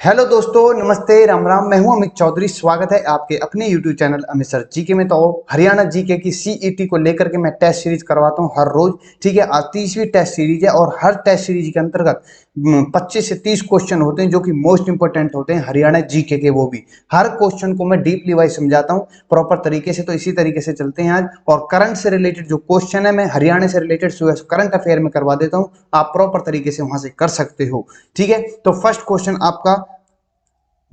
Hello दोस्तों, नमस्ते, राम राम। मैं हूं अमित चौधरी। स्वागत है आपके अपने YouTube channel Amit sir GK में। तो हरियाणा जीके की सीईटी को लेकर के मैं टेस्ट सीरीज करवाता हूं हर रोज। ठीक है, आज 30वीं टेस्ट सीरीज है और हर टेस्ट सीरीज के अंतर्गत 25 से 30 क्वेश्चन होते हैं जो कि मोस्ट इंपोर्टेंट होते हैं हरियाणा जीके के। वो भी हर क्वेश्चन को मैं डीपली वाइज समझाता हूँ प्रॉपर तरीके से। तो इसी तरीके से चलते हैं आज। और करंट से रिलेटेड जो क्वेश्चन है मैं हरियाणा से रिलेटेड करंट अफेयर में करवा देता हूँ। आप प्रॉपर तरीके से वहां से कर सकते हो। ठीक है, तो फर्स्ट क्वेश्चन आपका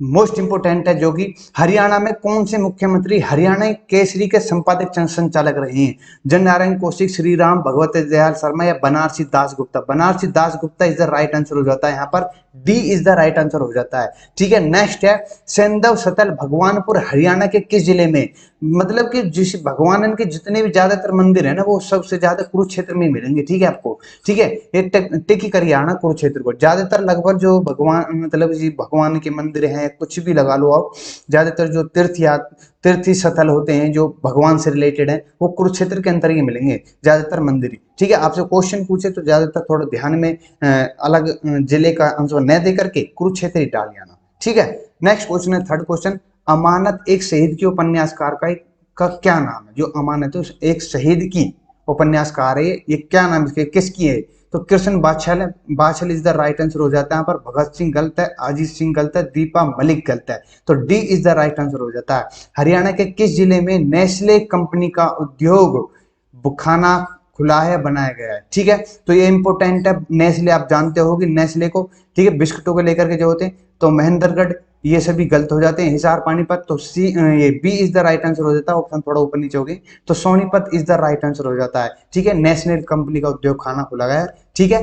मोस्ट इंपोर्टेंट है, जो कि हरियाणा में कौन से मुख्यमंत्री हरियाणा केसरी के संपादक संचालक रहे हैं? जननारायण कौशिक, श्री राम, भगवत दयाल शर्मा या Banarasi Das Gupta? Banarasi Das Gupta is the right answer हो जाता है। यहाँ पर D is the right answer हो जाता है। ठीक है, नेक्स्ट है सेंधव सतल भगवानपुर हरियाणा के किस जिले में? मतलब कि जिस भगवान के जितने भी ज्यादातर मंदिर है ना, वो सबसे ज्यादा कुरुक्षेत्र में मिलेंगे। ठीक है आपको। ठीक है, ये टिक कर आना कुरुक्षेत्र को। ज्यादातर लगभग जो भगवान मतलब जी भगवान के मंदिर हैं, कुछ भी लगा लो आप, ज्यादातर जो तीर्थ स्थल होते हैं जो भगवान से रिलेटेड है, वो कुरुक्षेत्र के अंतर ही मिलेंगे ज्यादातर मंदिर। ठीक है, आपसे क्वेश्चन पूछे तो ज्यादातर थोड़ा ध्यान में अलग जिले का आंसर न दे करके कुरुक्षेत्र ही डाल आना। ठीक है, नेक्स्ट क्वेश्चन है थर्ड क्वेश्चन। अमानत एक शहीद की उपन्यासकार का क्या नाम है? जो अमानत है एक शहीद की उपन्यासकार है, ये क्या नाम इसके, किसकी है? तो कृष्ण बादशाह है। बादशाह इज द राइट आंसर हो जाता है। यहाँ पर भगत सिंह गलत है, अजीत सिंह गलत है, दीपा मलिक गलत है। तो D is the right answer हो जाता है। हरियाणा के किस जिले में नेस्ले कंपनी का उद्योग बुखाना खुला है, बनाया गया है? ठीक है, तो ये इंपोर्टेंट है। नेस्ले आप जानते होगे नेस्ले को। ठीक है, बिस्कुटों को लेकर के जो होते हैं। तो महेंद्रगढ़, ये सभी गलत हो जाते हैं। हिसार, पानीपत, तो सी ये B is the right answer हो जाता है। ऑप्शन थोड़ा ऊपर नीचे हो गई, तो Sonipat is the right answer हो जाता है। ठीक है, नेशनल कंपनी का उद्योग खाना खुला गया है। ठीक है,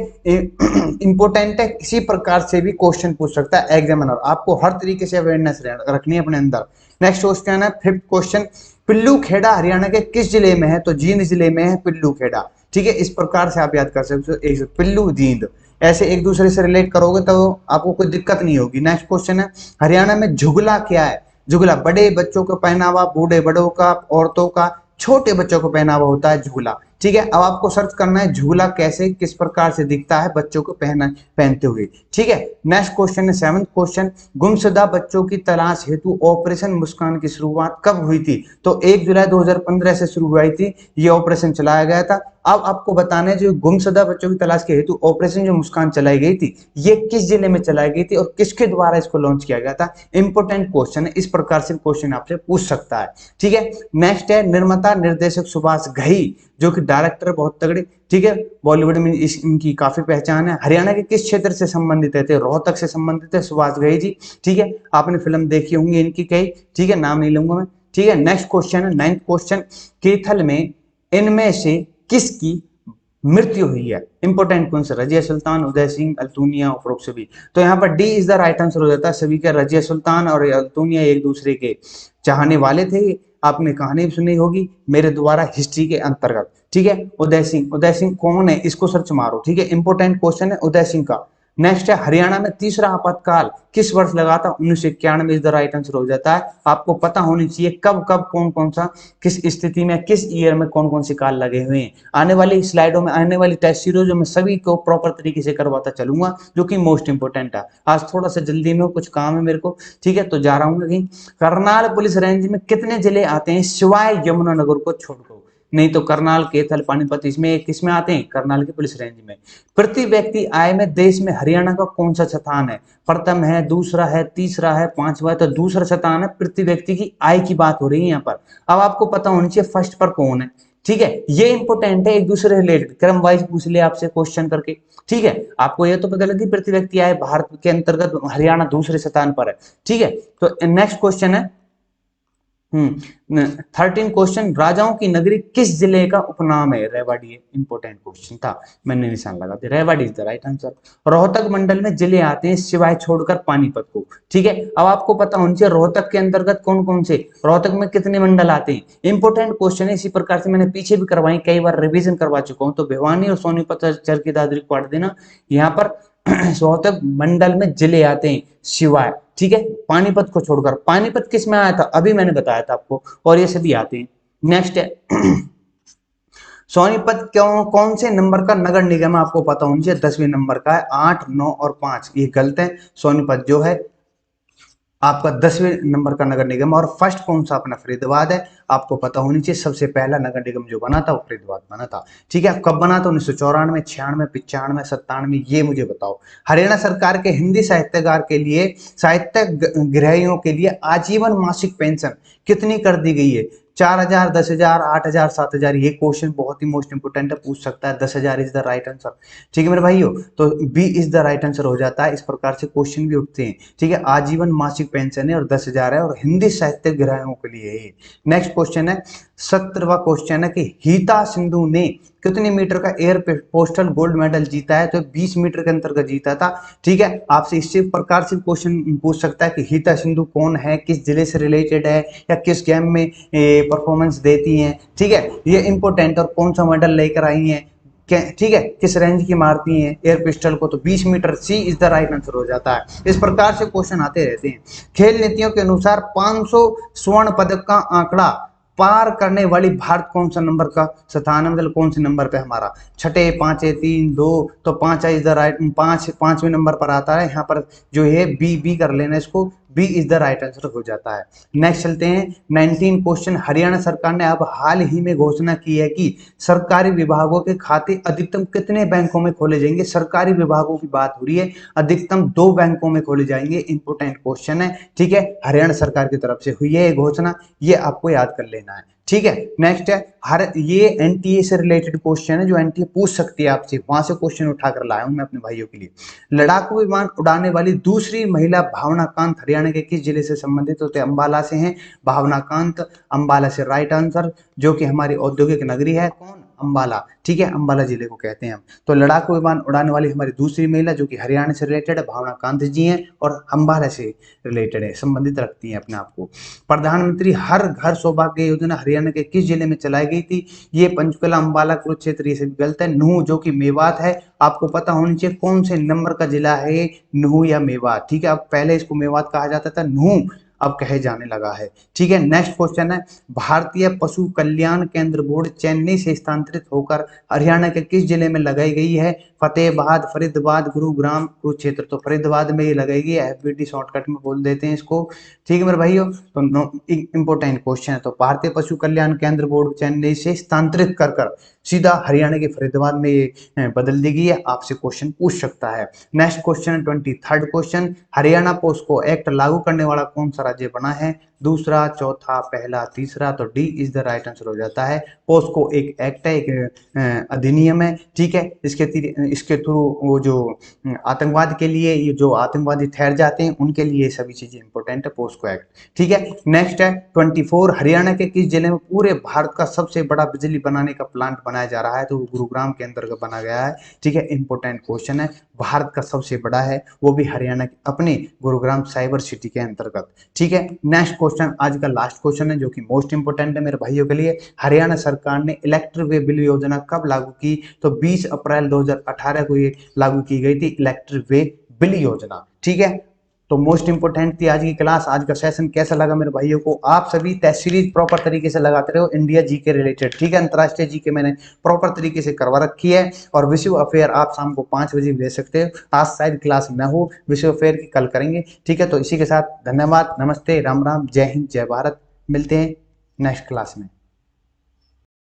इंपोर्टेंट है। इसी प्रकार से भी क्वेश्चन पूछ सकता है एग्जामिनर। आपको हर तरीके से अवेयरनेस रखनी है अपने अंदर। नेक्स्ट क्वेश्चन है फिफ्थ क्वेश्चन। पिल्लू खेड़ा हरियाणा के किस जिले में है? तो जींद जिले में है पिल्लू खेड़ा। ठीक है, इस प्रकार से आप याद कर सकते हो, एक पिल्लू जींद, ऐसे एक दूसरे से रिलेट करोगे तो आपको कोई दिक्कत नहीं होगी। नेक्स्ट क्वेश्चन है हरियाणा में झुगला क्या है? झुगला बड़े बच्चों का पहनावा, बूढ़े बड़ों का, औरतों का, छोटे बच्चों को पहनावा होता है झूला। ठीक है, अब आपको सर्च करना है झूला कैसे किस प्रकार से दिखता है बच्चों को पहनते हुए। ठीक है, नेक्स्ट क्वेश्चन है सेवंथ क्वेश्चन। गुमशुदा बच्चों की तलाश हेतु ऑपरेशन मुस्कान की शुरुआत कब हुई थी? तो 1 जुलाई 2015 से शुरू हुई थी, ये ऑपरेशन चलाया गया था। अब आपको बताना है जो गुमशुदा बच्चों की तलाश के हेतु ऑपरेशन जो मुस्कान चलाई गई थी, ये किस जिले में चलाई गई थी और किसके द्वारा इसको लॉन्च किया गया था? इंपोर्टेंट क्वेश्चन है, इस प्रकार से क्वेश्चन आपसे पूछ सकता है। ठीक है, नेक्स्ट है निर्माता निर्देशक सुभाष घई, जो कि डायरेक्टर बहुत तगड़े। ठीक है, बॉलीवुड में इनकी काफी पहचान है। हरियाणा के किस क्षेत्र से संबंधित है? रोहतक से संबंधित है सुभाष घई जी। ठीक है, आपने फिल्म देखी होंगी इनकी कई। ठीक है, नाम नहीं लूंगा मैं। ठीक है, नेक्स्ट क्वेश्चन है नाइन्थ क्वेश्चन। कैथल में इनमें से किसकी मृत्यु हुई है? इंपोर्टेंट कौन सा? रजिया सुल्तान, उदय सिंह, अल्तुनिया, उपरोक्त सभी। तो यहाँ पर D is the right answer हो जाता है। सभी के रजिया सुल्तान और अल्तुनिया एक दूसरे के चाहने वाले थे। आपने कहानी भी सुनी होगी मेरे द्वारा हिस्ट्री के अंतर्गत। ठीक है, उदय सिंह कौन है? इसको सर्च मारो। ठीक है, इंपोर्टेंट क्वेश्चन है उदय सिंह का। नेक्स्ट है हरियाणा में तीसरा आपातकाल किस वर्ष लगा था? 1991 इज द राइट आंसर हो जाता है। आपको पता होनी चाहिए कब कब कौन कौन सा किस स्थिति में किस ईयर में कौन कौन से काल लगे हुए हैं। आने वाली स्लाइडों में आने वाली टेस्ट सीरीजों में सभी को प्रॉपर तरीके से करवाता चलूंगा, जो कि मोस्ट इंपोर्टेंट है। आज थोड़ा सा जल्दी में कुछ काम है मेरे को। ठीक है, तो जा रहा हूँ कहीं। करनाल पुलिस रेंज में कितने जिले आते हैं सिवाय यमुनानगर को छोड़कर? नहीं तो करनाल, कैथल, पानीपत, इसमें किसमें आते हैं? करनाल की पुलिस रेंज में। प्रति व्यक्ति आय में देश में हरियाणा का कौन सा स्थान है? प्रथम है, दूसरा है, तीसरा है, पांचवा है? तो दूसरा स्थान है। प्रति व्यक्ति की आय की बात हो रही है यहाँ पर। अब आपको पता होनी चाहिए फर्स्ट पर कौन है। ठीक है, ये इंपोर्टेंट है, एक दूसरे रिलेटेड क्रम वाइज पूछ लिया आपसे क्वेश्चन करके। ठीक है, आपको ये तो पता लगी प्रति व्यक्ति आय भारत के अंतर्गत हरियाणा दूसरे स्थान पर है। ठीक है, तो नेक्स्ट क्वेश्चन है 13 क्वेश्चन। राजाओं की नगरी किस जिले का उपनाम है? रेवाड़ी। इंपोर्टेंट क्वेश्चन था, मैंने निशान लगा दिया। Rewari is the right answer. Rohtak मंडल में जिले आते हैं सिवाय छोड़कर पानीपत को। ठीक है, अब आपको पता होना चाहिए रोहतक के अंतर्गत कौन कौन से, रोहतक में कितने मंडल आते हैं। इंपोर्टेंट क्वेश्चन है, इसी प्रकार से मैंने पीछे भी करवाई, कई बार रिविजन करवा चुका हूं। तो भिवानी और सोनीपत, चरखी दादरी पढ़ देना। यहाँ पर रोहतक मंडल में जिले आते हैं सिवाय, ठीक है, पानीपत को छोड़कर। पानीपत किस में आया था? अभी मैंने बताया था आपको, और ये सभी आते हैं। नेक्स्ट है सोनीपत क्यों कौन से नंबर का नगर निगम है? आपको पता होना चाहिए 10वें नंबर का है। 8, 9 और 5 ये गलत है। सोनीपत जो है आपका 10वें नंबर का नगर निगम, और फर्स्ट कौन सा अपना फरीदाबाद है, आपको पता होनी चाहिए। सबसे पहला नगर निगम जो बना था वो फरीदाबाद बना था। ठीक है, कब बना था? 1994, 96, 95, 97, ये मुझे बताओ। हरियाणा सरकार के हिंदी साहित्यकार के लिए, साहित्य गृहियों के लिए आजीवन मासिक पेंशन कितनी कर दी गई है? 4,000, 10,000, 8,000, 7,000? ये क्वेश्चन बहुत ही मोस्ट इंपोर्टेंट है, पूछ सकता है। 10,000 इज द राइट आंसर। ठीक है मेरे भाइयों, तो B is the right answer हो जाता है। इस प्रकार से क्वेश्चन भी उठते हैं। ठीक है, आजीवन मासिक पेंशन है और 10,000 है, और हिंदी साहित्य ग्राहकों के लिए है। नेक्स्ट क्वेश्चन है, 17वां क्वेश्चन है कि हीता सिंधु ने कितने मीटर का एयर पोस्टल गोल्ड मेडल जीता है? तो 20 मीटर के अंतर्गत जीता था। ठीक है, आपसे इसी प्रकार से क्वेश्चन पूछ सकता है कि हीता सिंधु कौन है, किस जिले से रिलेटेड है, या किस गेम में परफॉर्मेंस देती हैं। ठीक है, ये इंपॉर्टेंट, और कौन सा मेडल लेकर आई हैं, ठीक है, किस रेंज की मारती हैं एयर पिस्टल को? तो 20 metre. C is the right answer हो जाता है। इस प्रकार से क्वेश्चन आते रहते हैं। खेल नीतियों के अनुसार 500 स्वर्ण पदक का आंकड़ा पार करने वाली भारत कौन सा नंबर का स्थान है, मतलब कौन से नंबर पे हमारा? छठे, पांचे, 3, 2? तो 5 इज द राइट, 5वें नंबर पर आता है। यहाँ पर जो है बी कर लेना इसको, B is the right answer हो जाता है। नेक्स्ट चलते हैं, 19 क्वेश्चन। हरियाणा सरकार ने अब हाल ही में घोषणा की है कि सरकारी विभागों के खाते अधिकतम कितने बैंकों में खोले जाएंगे? सरकारी विभागों की बात हो रही है, अधिकतम 2 बैंकों में खोले जाएंगे। इंपोर्टेंट क्वेश्चन है। ठीक है, हरियाणा सरकार की तरफ से हुई है घोषणा, ये आपको याद कर लेना है। ठीक है, नेक्स्ट है, ये एनटीए से रिलेटेड क्वेश्चन है, जो एनटीए पूछ सकती है आपसे, वहां से क्वेश्चन उठाकर लाया हूं मैं अपने भाइयों के लिए। लड़ाकू विमान उड़ाने वाली दूसरी महिला भावना कांत हरियाणा के किस जिले से संबंधित होते हैं? अंबाला से हैं भावना कांत, अंबाला से राइट आंसर, जो कि हमारी औद्योगिक नगरी है। कौन? अंबाला। ठीक है, अंबाला जिले को कहते हैं हम। तो लड़ाकू विमान उड़ाने वाली हमारी दूसरी महिला जो कि हरियाणा से रिलेटेड है, भावना कांत जी हैं, और अंबाला से रिलेटेड है, संबंधित रखती हैं अपने आप को। प्रधानमंत्री हर घर सौभाग्य योजना हरियाणा के किस जिले में चलाई गई थी? ये पंचकुला, अंबाला, कुरुक्षेत्र, ये सभी गलत है। नूह जो कि मेवात है, आपको पता होनी चाहिए कौन से नंबर का जिला है, नूह या मेवात। ठीक है, अब पहले इसको मेवात कहा जाता था, नूह अब कहे जाने लगा है। ठीक है, नेक्स्ट क्वेश्चन है, भारतीय पशु कल्याण केंद्र बोर्ड चेन्नई से स्थानांतरित होकर हरियाणा के किस जिले में लगाई गई है? फतेहाबाद, फरीदाबाद, गुरुग्राम, कुरुक्षेत्र? तो फरीदाबाद में ये लगाएगी, एफबीटी शॉर्टकट में बोल देते हैं इसको। ठीक है मेरे भाइयों, तो इंपोर्टेंट क्वेश्चन है। तो भारतीय पशु कल्याण केंद्र बोर्ड चेन्नई से स्थानांतरित कर सीधा हरियाणा के फरीदाबाद में ये बदल दी गई है। आपसे क्वेश्चन पूछ सकता है। Next question, 23rd question, Haryana POCSO act लागू करने वाला कौन सा राज्य बना है? दूसरा, चौथा, पहला, तीसरा? तो D is the right answer हो जाता है। पोस्को एक एक्ट है, एक अधिनियम है। ठीक है, इसके थ्रू वो जो आतंकवाद के लिए, ये जो आतंकवादी ठहर जाते हैं उनके लिए सभी चीजें इंपॉर्टेंट है, पोस्को एक्ट। ठीक है, नेक्स्ट है 24, हरियाणा के किस जिले में पूरे भारत का सबसे बड़ा बिजली बनाने का प्लांट बनाया जा रहा है? तो गुरुग्राम के अंतर्गत बना गया है। ठीक है, इंपॉर्टेंट क्वेश्चन है, भारत का सबसे बड़ा है, वो भी हरियाणा के अपने गुरुग्राम साइबर सिटी के अंतर्गत। ठीक है, नेक्स्ट क्वेश्चन, आज का लास्ट क्वेश्चन है जो कि मोस्ट इंपोर्टेंट है मेरे भाइयों के लिए। हरियाणा सरकार ने इलेक्ट्रिक वे बिल योजना कब लागू की? तो 20 अप्रैल 2018 को ये लागू की गई थी, इलेक्ट्रिक वे बिल योजना। ठीक है, तो मोस्ट इंपोर्टेंट थी आज की क्लास। आज का सेशन कैसा लगा मेरे भाइयों को? आप सभी टेस्ट सीरीज प्रॉपर तरीके से लगाते रहो, इंडिया जीके रिलेटेड। ठीक है, अंतरराष्ट्रीय जीके मैंने प्रॉपर तरीके से करवा रखी है, और विश्व अफेयर आप शाम को 5 बजे ले सकते हो। आज शायद क्लास न हो, विश्व अफेयर की कल करेंगे। ठीक है, तो इसी के साथ धन्यवाद, नमस्ते, राम राम, जय हिंद, जय भारत। मिलते हैं नेक्स्ट क्लास में।